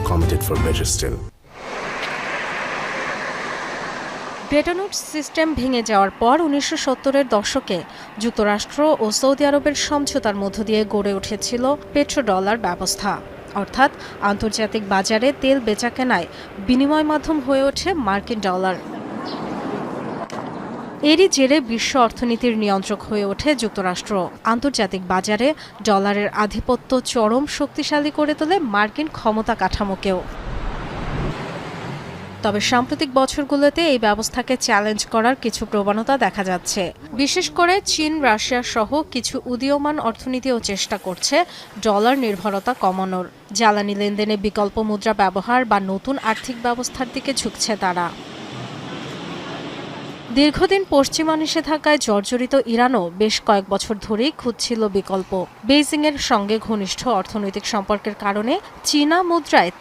committed for better still. Bretton Woods system ভেঙে যাওয়ার পর ১৯৭০-এর দশকে যুক্তরাষ্ট্র ও সৌদি আরবের সমঝোতার মধ্য দিয়ে গড়ে উঠেছিল পেট্রোডলার ব্যবস্থা, অর্থাৎ আন্তর্জাতিক বাজারে তেল বেচাকেনায় বিনিময় মাধ্যম হয়ে ওঠে মার্কিন ডলার। এরই জেরে বিশ্ব অর্থনীতির নিয়ন্ত্রক হয়ে ওঠে যুক্তরাষ্ট্র। আন্তর্জাতিক বাজারে ডলারের আধিপত্য চরম শক্তিশালী করে তোলে মার্কিন ক্ষমতা কাঠামোকেও। তবে সাম্প্রতিক বছরগুলোতে এই ব্যবস্থাকে চ্যালেঞ্জ করার কিছু প্রবণতা দেখা যাচ্ছে। বিশেষ করে চীন, রাশিয়া সহ কিছু উদীয়মান অর্থনীতিও চেষ্টা করছে ডলার নির্ভরতা কমানোর। জ্বালানি লেনদেনে বিকল্প মুদ্রা ব্যবহার বা নতুন আর্থিক ব্যবস্থার দিকে ঝুঁকছে তারা। দীর্ঘদিন পশ্চিমা নিষেধাজ্ঞায় জর্জরিত ইরানও বেশ কয়েক বছর ধরেই খুঁজছিল বিকল্প। বেইজিংয়ের সঙ্গে ঘনিষ্ঠ অর্থনৈতিক সম্পর্কের কারণে চীনা মুদ্রায়